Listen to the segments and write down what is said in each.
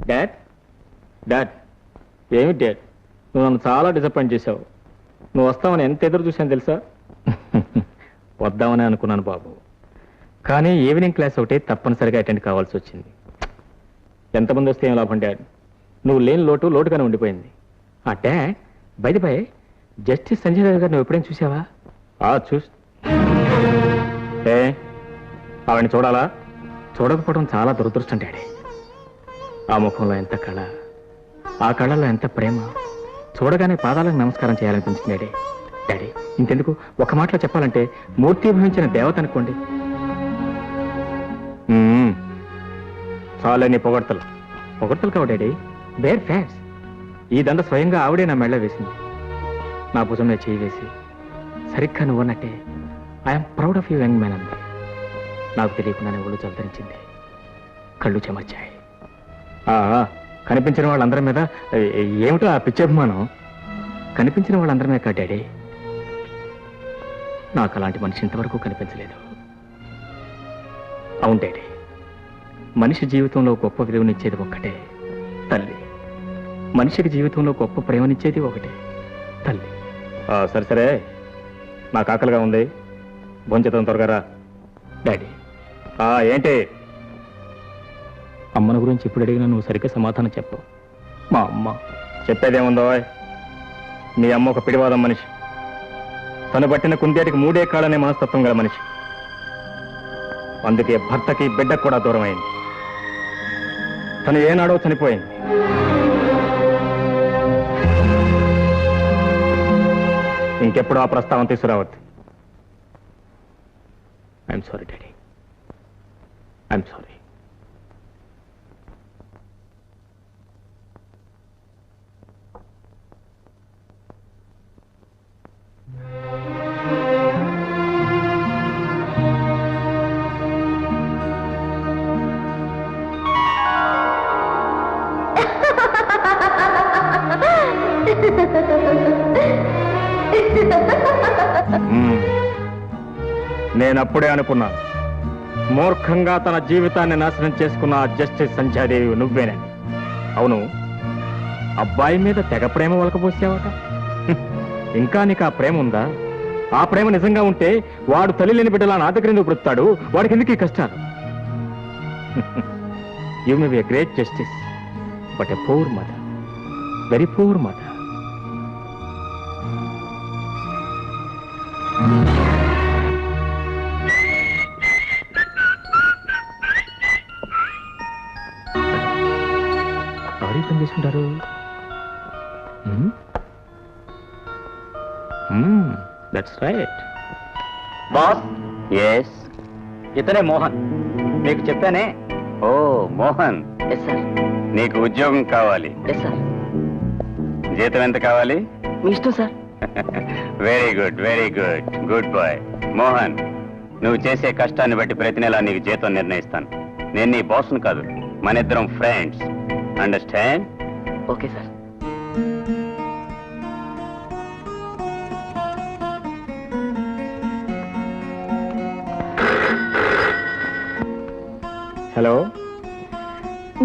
Dad dad ఏమి dad, నువ్వు నన్ను చాలా డిసప్పాయింట్ చేశావు. నువ్వు వస్తావని ఎంత ఎదురు చూశాను తెలుసా? వద్దామని అనుకున్నాను బాబు, కానీ ఈవినింగ్ క్లాస్ ఒకటి తప్పనిసరిగా అటెండ్ కావాల్సి వచ్చింది. ఎంతమంది వస్తే ఏం లాభం డాడ్, నువ్వు లేని లోటుగానే ఉండిపోయింది. ఆ dad, by the by, justice Sanjay గారు నువ్వు ఎప్పుడైనా చూసావా? ఆవిడని చూడాలా? చూడకపోవడం చాలా దురదృష్టం డాడీ. ఆ ముఖంలో ఎంత కళ, ఆ కళలో ఎంత ప్రేమ, చూడగానే పాదాలకు నమస్కారం చేయాలనిపించింది డాడీ. డాడీ, ఇంకెందుకు, ఒక మాటలో చెప్పాలంటే మూర్తి భవించిన దేవత అనుకోండి. చాలే నీ పొగడ్తలు కావు డాడీ, బేర్ ఫ్యాక్ట్స్. ఈ దండ స్వయంగా ఆవిడే నా మెళ్ళ వేసింది, నా భుజం మీద చేయి వేసి, సరిగ్గా నువ్వన్నట్టే I'm proud of you young man అంది. నాకు తెలియకుండానే ఒళ్ళు జలధరించింది, కళ్ళు చెమర్చాయి. కనిపించిన వాళ్ళందరి మీద ఏమిటో ఆ పిచ్చభిమానం? కనిపించిన వాళ్ళందరి మీద కాదు డాడీ, నాకు అలాంటి మనిషి ఇంతవరకు కనిపించలేదు. అవును డాడీ, మనిషి జీవితంలో గొప్ప విలువనిచ్చేది ఒక్కటే తల్లి, మనిషికి జీవితంలో గొప్ప ప్రేమనిచ్చేది ఒకటే తల్లి. సరే సరే, నాకు ఆకలిగా ఉంది, భోంచేతం త్వరగా రా. డాడీ, ఏంటి? అమ్మను గురించి ఇప్పుడు అడిగినా నువ్వు సరిగ్గా సమాధానం చెప్పు. మా అమ్మ చెప్పేదేముందో, మీ అమ్మ ఒక పిడివాదం మనిషి, తను పట్టిన కుందేటికి 3 కాళ్ళనే మనస్తత్వం గల మనిషి. అందుకే భర్తకి బిడ్డకు కూడా దూరం అయింది. తను ఏనాడో చనిపోయింది. ఇంకెప్పుడు ఆ ప్రస్తావన తీసుకురావద్దు. I'm sorry daddy, I'm sorry. నేనప్పుడే అనుకున్నా, మూర్ఖంగా తన జీవితాన్ని నాశనం చేసుకున్న జస్టిస్ సంధ్యాదేవి నువ్వేనని. అవును, అబ్బాయి మీద తెగ ప్రేమ వలకపోసావట. ఇంకా నీకు ఆ ప్రేమ ఉందా? ఆ ప్రేమ నిజంగా ఉంటే వాడు తల్లి లేని బిడ్డలా నా దగ్గర ఎందుకు బ్రతుకుతాడు? వాడికి ఎందుకు ఈ కష్టాలు? You may be a great justice, but a poor mother, very poor mother. ఎవరు పని చేసుకుంటారు? That's right. బాస్. ఎస్, ఇతనే మోహన్, మీకు చెప్పానే. ఓ మోహన్. Yes sir. నీకు ఉద్యోగం కావాలి. Yes sir. జీతం ఎంత కావాలి? మీ ఇష్టం sir. Very good, very good, good boy. Mohan, నువ్వు చేసే కష్టాన్ని బట్టి ప్రతి నెల నీకు జీతం నిర్ణయిస్తాను. నేను నీ బాస్ను కాదు, మన ఇద్దరం friends. Understand? Okay sir. Hello,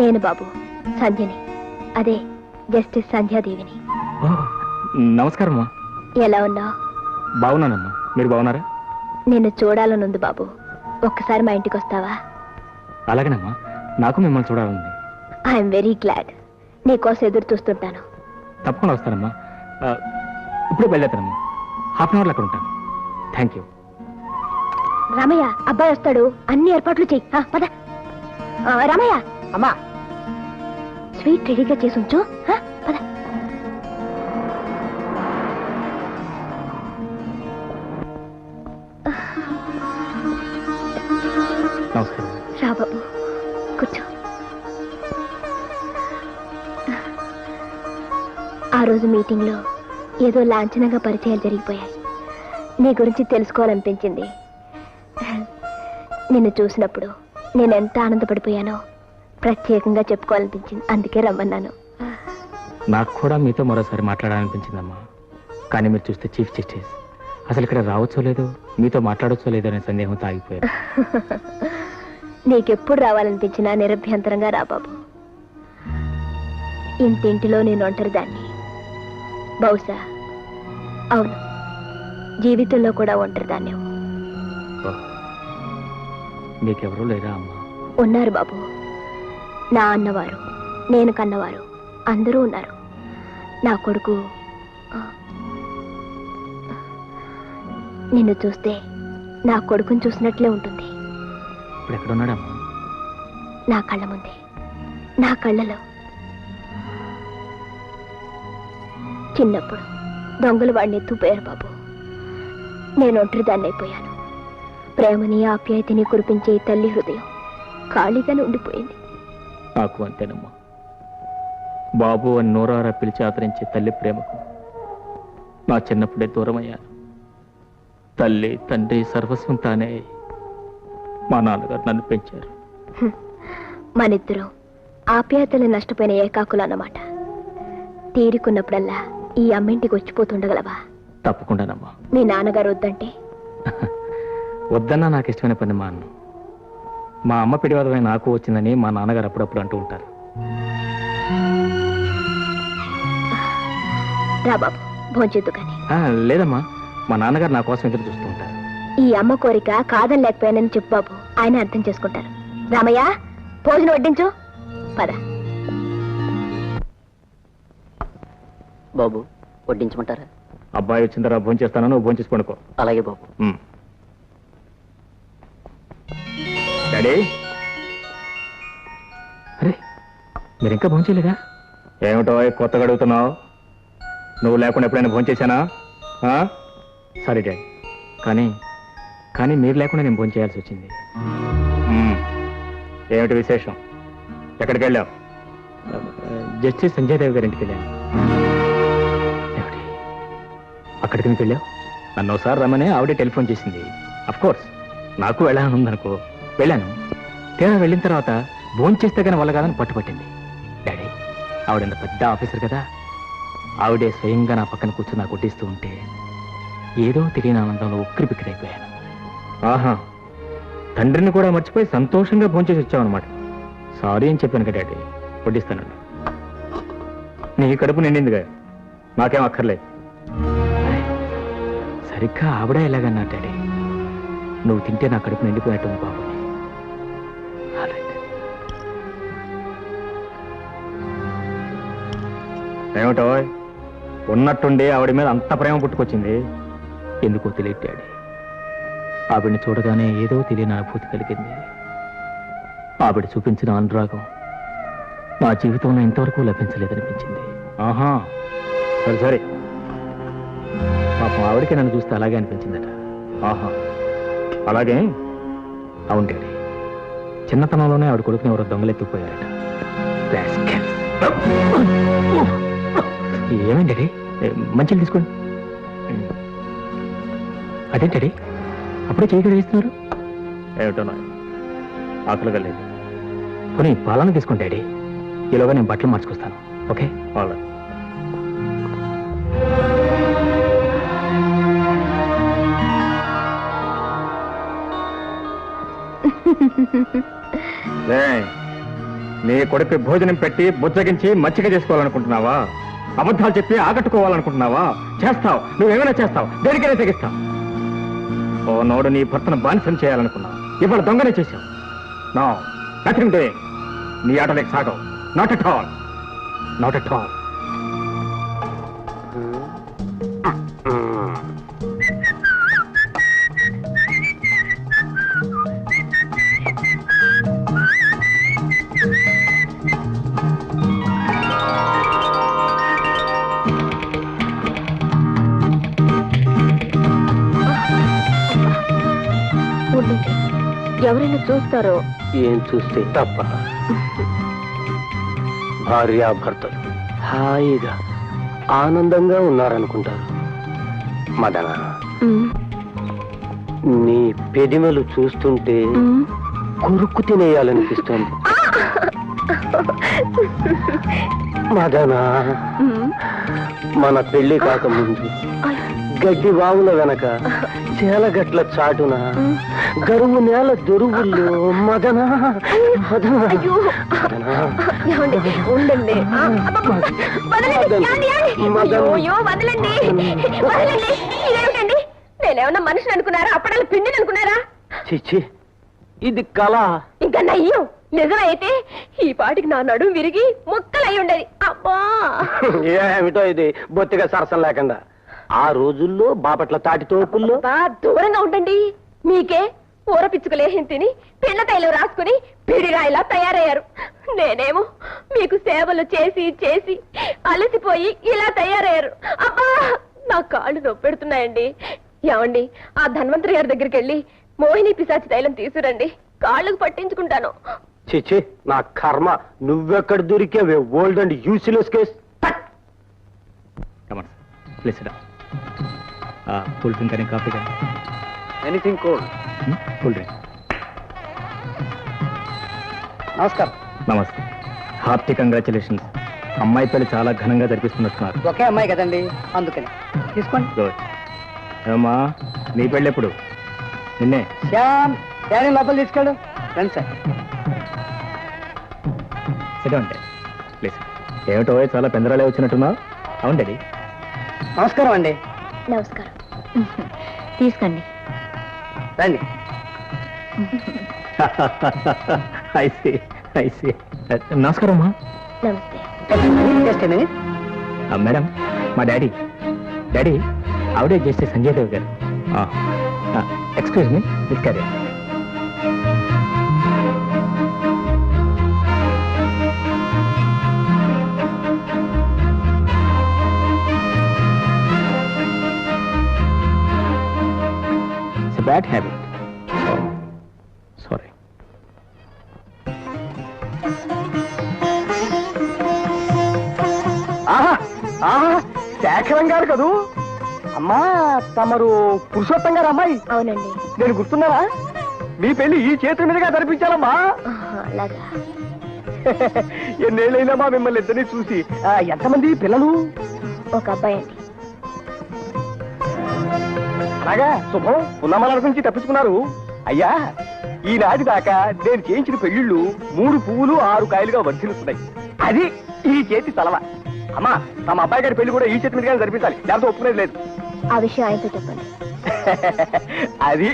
నేను బాబు సంధ్యని, అదే జస్టిస్ సంధ్యాదేవిని. నమస్కారం అమ్మా. ఎలా ఉన్నావు? బాగున్నానమ్మా, మీరు బాగున్నారా? నిన్ను చూడాలనుంది బాబు, ఒక్కసారి మా ఇంటికి వస్తావా? అలాగేనమ్మా, నాకు మిమ్మల్ని చూడాలండి. ఐఎమ్ వెరీ గ్లాడ్, నీకోసం ఎదురు చూస్తుంటాను. తప్పకుండా వస్తానమ్మా. ఇప్పుడే బయలుదేరుతానమ్మా, హాఫ్ అన్ అవర్లో అక్కడ ఉంటాను. Thank you. రామయ్య, అబ్బాయి వస్తాడు, అన్ని ఏర్పాట్లు చెయ్యి. పద. రామయ్య, అమ్మా, స్వీట్ రెడీగా చేసి ఉంచు. పద. నమస్కారం. రా బాబు, కూర్చో. ఆ రోజు మీటింగ్లో ఏదో లాంఛనంగా పరిచయాలు జరిగిపోయాయి. నీ గురించి తెలుసుకోవాలనిపించింది. నిన్ను చూసినప్పుడు నేను ఎంత ఆనందపడిపోయానో ప్రత్యేకంగా చెప్పుకోవాలనిపించింది, అందుకే రమ్మన్నాను. నాకు కూడా మీతో మరోసారి మాట్లాడాలనిపించిందమ్మా, కానీ మీరు చూస్తే చీఫ్ జస్టిస్ అసలు ఇక్కడ రావచ్చో లేదో, మీతో మాట్లాడొచ్చో లేదో అనే సందేహంతో ఆగిపోయారు. నీకెప్పుడు రావాలనిపించినా నిరభ్యంతరంగా రా బాబు. ఇంటింటిలో నేను ఒంటరిదాన్ని. బహుశా అవును, జీవితంలో కూడా ఒంటరిదాన్ని. మీకెవరూ లేరా అమ్మా? ఉన్నారు బాబు. నా అన్నవారు, నేను కన్నవారు అందరూ ఉన్నారు. నా కొడుకు నిన్ను చూస్తే నా కొడుకుని చూసినట్లే ఉంటుంది. ఇప్పుడు ఎక్కడున్నాడమ్మా? నా కళ్ళ ముందే, నా కళ్ళలో. చిన్నప్పుడు దొంగలు వాడిని ఎత్తుపోయారు బాబు. నేను ఒంటరిదాన్ని అయిపోయాను. ప్రేమని ఆప్యాయతని కురిపించే ఈ తల్లి హృదయం ఖాళీగానే ఉండిపోయింది. నాకు అంతేనమ్మా. బాబు అని నోరారా పిలిచి ఆదరించే తల్లి ప్రేమకు నా చిన్నప్పుడే దూరమయ్యాను. తల్లి తండ్రి సర్వస్వం తానే మా నాన్నగారు నన్ను పెంచారు. మనిద్దరం ఆప్యాయతలు నష్టపోయిన ఏకాకులు అన్నమాట. తీరుకున్నప్పుడల్లా ఈ అమ్మింటికి వచ్చిపోతుండగలవా? తప్పకుండానమ్మా. మీ నాన్నగారు వద్దంటే? వద్దన్నా నాకు ఇష్టమైన పని మా అన్న. మా అమ్మ పిడివాదమై నాకు వచ్చిందని మా నాన్నగారు అప్పుడప్పుడు అంటూ ఉంటారు. రా బాబు, భోంచేద్దు కానీ. లేదమ్మా, మా నాన్నగారు నా కోసం ఎదురు చూస్తూ ఉంటారు. ఈ అమ్మ కోరిక కాదని లేకపోయానని చెప్పు బాబు, ఆయన అర్థం చేసుకుంటారు. రామయ్య, భోజనం వడ్డించు. పద బాబు, వడ్డించమంటారా? అబ్బాయి వచ్చిన తర్వాత భోజనం చేస్తాను, నువ్వు భోజనం చేసి పడుకో. అలాగే బాబు. డాడీ, అరే మీరు ఇంకా భోజనం చేయలేదా? ఏమిటో కొత్తగా అడుగుతున్నావు? నువ్వు లేకుండా ఎప్పుడైనా భోజనం చేశానా? సారీ డాడీ, కానీ మీరు లేకుండా నేను భోజనం చేయాల్సి వచ్చింది. ఏమిటి విశేషం? ఎక్కడికి వెళ్ళావు? జస్టిస్ సంజయ్ దేవ్ గారి ఇంటికి వెళ్ళాను. ఏమిటి, అక్కడికి ఎందుకు వెళ్ళావు? నన్ను ఒకసారి రమ్మని ఆవిడే టెలిఫోన్ చేసింది. అఫ్కోర్స్ నాకు వెళ్ళాలని ఉందనుకో, వెళ్ళాను. తీరా వెళ్ళిన తర్వాత భోజనం చేస్తే కానీ వల్ల కాదని పట్టుపట్టింది. డాడీ, ఆవిడ పెద్ద ఆఫీసర్ కదా, ఆవిడే స్వయంగా నా పక్కన కూర్చొని నాకు వడ్డిస్తూ ఉంటే ఏదో తెలియని ఆనందంలో ఉక్కిరి బిక్కిరైపోయాను. ఆహా, తండ్రిని కూడా మర్చిపోయి సంతోషంగా భోంచేసి వచ్చావన్నమాట. సారీ అని చెప్పాను కదా డాడీ, వడ్డిస్తానండి. నీ కడుపు నిండిందిగా, నాకేం అక్కర్లేదు. సరిగ్గా ఆవిడ ఎలాగన్నా డాడీ, నువ్వు తింటే నా కడుపు నిండిపోయినట్టుంది బాబు. ఏమిటో ఉన్నట్టుండి ఆవిడ మీద అంత ప్రేమ పుట్టుకొచ్చింది. ఎందుకో తెలియదు డాడీ, ఆవిడ్ని చూడగానే ఏదో తెలియని అనుభూతి కలిగింది. ఆవిడ చూపించిన అనురాగం నా జీవితంలో ఇంతవరకు లభించలేదనిపించింది. ఆహా, సరే సరే, పాపం ఆవిడకి నన్ను చూస్తే అలాగే అనిపించిందట. ఆహా, అలాగే. అవును డాడీ, చిన్నతనంలోనే ఆవిడ కొడుకుని ఎవరో దొంగలెత్తుకుపోయారట. ఏమైంది డాడీ? మంచిగా తీసుకోండి. అదేంటండి అప్పుడే చేయగడ వేస్తున్నారు? ఏమిటో ఆకలిగా లేదు. కొన్ని పాలన తీసుకోండి డాడీ, ఈలోగా నేను బట్టలు మార్చుకొస్తాను. ఓకే? ఆల్ నీ కొడుకు భోజనం పెట్టి బుజ్జగించి మచ్చిక చేసుకోవాలనుకుంటున్నావా? అబద్ధాలు చెప్పి ఆకట్టుకోవాలనుకుంటున్నావా? చేస్తావు, నువ్వేమైనా చేస్తావు, దేనికైనా తెగిస్తావు. ఓ నోడు నీ భర్తను బానిసం చేయాలనుకున్నావు, ఇవాళ దొంగనే చేశావు. No, nothing doing. నీ ఆటలేక సాగవు. Not at all, not at all. ఎవరైనా చూస్తారో? ఏం చూస్తే తప్ప? భార్యాభర్తలు హాయిగా ఆనందంగా ఉన్నారనుకుంటారు. మదన, నీ పెదిమలు చూస్తుంటే కురుక్కు తినేయాలనిపిస్తుంది. మదన, మన పెళ్లి కాకముందు గడ్డి వాముల వెనక చేలగట్ల చాటున గరువు నేల దొరువుల్లో మదన మదన అయ్యో మదన ఏమండి? ఉండండి. వదలండి. ఏమండి? అయ్యో, వదలండి. వదలండి. ఇదేమిటండి? నేనేమన్నా మనిషిని అనుకున్నారా? అప్పడాలు పిండిని అనుకున్నారా? చిచ్చి ఇది కళ. ఇంకా నయ్యం నిజమైతే ఈ పాటికి నా నడుము విరిగి ముక్కలై ఉండేది. అబ్బా ఏమిటో ఇది బొత్తిగా సరసం లేకుండా. ఆ రోజుల్లో బాపట్ల తాటి తోపుల్లో అబ్బా, దూరంగా ఉండండి. మీకే ఊర పిచ్చుకలేహిం తిని పిల్ల తైలం రాసుకుని పిడిరాయిలా తయారయ్యారు. నేనేమో మీకు సేవలు చేసి చేసి అలసిపోయి ఇలా తయారయ్యారు. అబ్బా, నా కాళ్ళు నొప్పెడుతున్నాయండి. ఏమండి, ఆ ధన్వంతరి గారి దగ్గరికి వెళ్ళి మోహిని పిశాచి తైలం తీసుకురండి, కాళ్ళకు పట్టించుకుంటాను. చిచ్చి నా కర్మ, నువ్వెక్కడ దొరికావే old and useless case. Please cool drink కానీ కాఫీ కానీ. Anything cold. Cool drink. నమస్కారం. నమస్తే. Hearty congratulations. అమ్మాయి పెళ్లి చాలా ఘనంగా జరిపిస్తున్నట్టున్నారు. ఒకే అమ్మాయి కదండి, అందుకని తీసుకోండి. గుడ్. ఏమా నీ పెళ్ళి ఎప్పుడు? నిన్నే. శ్యామ్, డాడీ లోపల తీసుకెళ్ళు. రండి సార్. సరే అంటే ప్లీజ్. ఏమిటో చాలా పెందరాలే వచ్చినట్టున్నావు. అవును డాడీ. నమస్కారం అండి. నమస్కారం. తీసుకోండి. రండి. I see I see. నమస్కారం అమ్మా. నమస్తే. Just a minute. మేడం, మా డాడీ. డాడీ ఆవిడే చేస్తే సంజయ్ దేవ్ గారు. Excuse me, please carry. It's a bad habit. Sorry. ఆహా ఆహా, శేఖరం గారు కదూ? అమ్మా, తమరు పురుషోత్తం గారు అమ్మాయి? అవునండి. నేను గుర్తున్నానా? మీ పెళ్లి ఈ చేతుల మీదుగా జరిపించాలమ్మా. అలాగా. ఎన్నేళ్ళైనామా మిమ్మల్ని ఇద్దరిని చూసి. ఎంతమంది పిల్లలు? ఒక అబ్బాయి అండి. అలాగా, శుభం. ఉన్నమల నుంచి తప్పించుకున్నారు. అయ్యా, ఈనాటి దాకా నేను చేయించిన పెళ్లిళ్ళు 3 పువ్వులు 6 కాయలుగా వర్ధిల్లుతున్నాయి. అది ఈ చేతి తలవ. అమ్మా, తమ అబ్బాయి గారి పెళ్లి కూడా ఈ చేతి మీదుగా జరిపించాలి, లేకపోతే ఒప్పుకునేది లేదు. ఆ విషయం ఆయనతో చెప్పండి. అది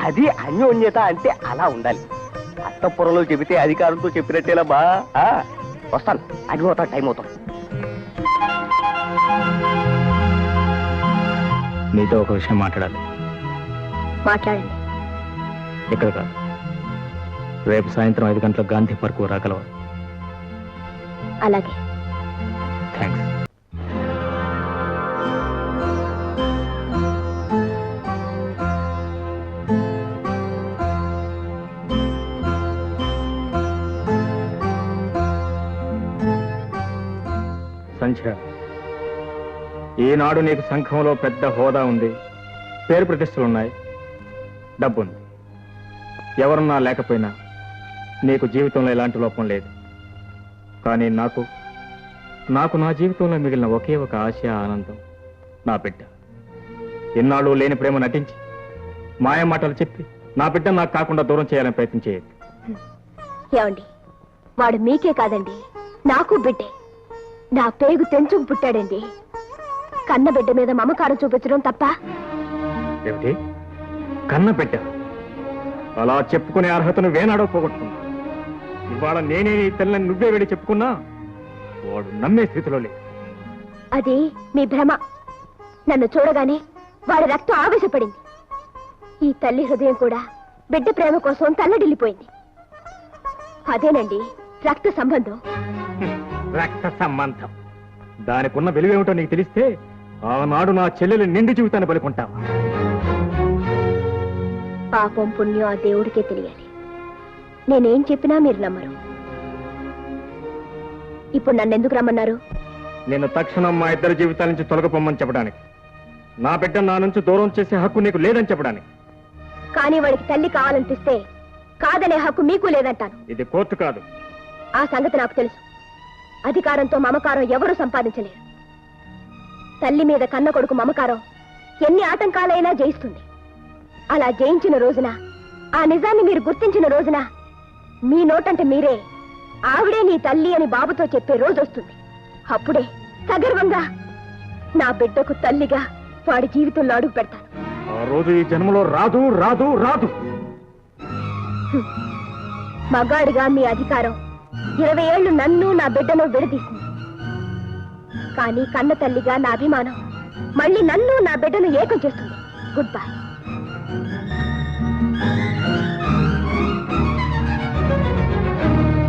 అది అన్యోన్యత అంటే అలా ఉండాలి. అత్తపురంలో చెబితే అధికారంతో చెప్పినట్టేలమ్మా. వస్తాను, అడిగిపోతా, టైం అవుతాం. నీతో ఒక విషయం మాట్లాడాలి. మాట్లాడండి. ఇక్కడ కాదు, రేపు సాయంత్రం 5 గంటలకు గాంధీ పార్కు రాగలవా? అలాగే. థ్యాంక్స్. సంధ్య, ఈనాడు నీకు సంఘంలో పెద్ద హోదా ఉంది, పేరు ప్రతిష్టలున్నాయి, డబ్బుంది. ఎవరున్నా లేకపోయినా నీకు జీవితంలో ఎలాంటి లోపం లేదు. కానీ నాకు నా జీవితంలో మిగిలిన ఒకే ఒక ఆశ, ఆనందం, నా బిడ్డ. ఎన్నాళ్ళు లేని ప్రేమ నటించి మాయ మాటలు చెప్పి నా బిడ్డ నాకు కాకుండా దూరం చేయాలని ప్రయత్నం చేయదు. ఏమండి, వాడు మీకే కాదండి, నాకు బిడ్డే. నా పేగు తెంచుకు పుట్టాడండి. కన్న బిడ్డ మీద మమకారం చూపించడం తప్ప? ఏమిటి కన్న బిడ్డ? అలా చెప్పుకునే అర్హతను వేనాడో పోగొట్టుకున్నా. ఇవాళ నేనే నీ తల్లిని నువ్వే వెళ్ళి చెప్పుకున్నా వాడు నమ్మే స్థితిలో లేదు. అది మీ భ్రమ. నన్ను చూడగానే వాడి రక్తం ఆవేశపడింది. ఈ తల్లి హృదయం కూడా బిడ్డ ప్రేమ కోసం తల్లడిల్లిపోయింది. అదేనండి రక్త సంబంధం. రక్త సంబంధం. దానికున్న విలువేమిటో నీకు తెలిస్తే ఆనాడు నా చెల్లెలు నిండు జీవితాన్ని పలుకుంటావా? పాపం పుణ్యం ఆ దేవుడికే తెలియాలి. నేనేం చెప్పినా మీరు నమ్మరు. ఇప్పుడు నన్ను ఎందుకు రమ్మన్నారు? నేను తక్షణం మా ఇద్దరి జీవితాల నుంచి తొలగిపోమ్మని చెప్పడానికి. నా బిడ్డ నా నుంచి దూరం చేసే హక్కు నీకు లేదని చెప్పడానికి. కానీ వాడికి తల్లి కావాలనిపిస్తే కాదనే హక్కు మీకు లేదంటాను. ఇది కోర్టు కాదు. ఆ సంగతి నాకు తెలుసు. అధికారంతో మమకారం ఎవరూ సంపాదించలేరు. తల్లి మీద కన్న కొడుకు మమకారం ఎన్ని ఆటంకాలైనా జయిస్తుంది. అలా జయించిన రోజున, ఆ నిజాన్ని మీరు గుర్తించిన రోజున, మీ నోటంటే మీరే ఆవిడే నీ తల్లి అని బాబుతో చెప్పే రోజు వస్తుంది. అప్పుడే సగర్వంగా నా బిడ్డకు తల్లిగా వాడి జీవితంలో అడుగు పెడతాను. ఆ రోజు ఈ జన్మలో రాదు రాదు రాదు. మగాడిగా మీ అధికారం 20 ఏళ్లు నన్ను నా బిడ్డను విడదీసింది. కానీ కన్న తల్లిగా నా అభిమానం మళ్ళీ నన్ను నా బిడ్డను ఏకం చేస్తుంది. Good bye.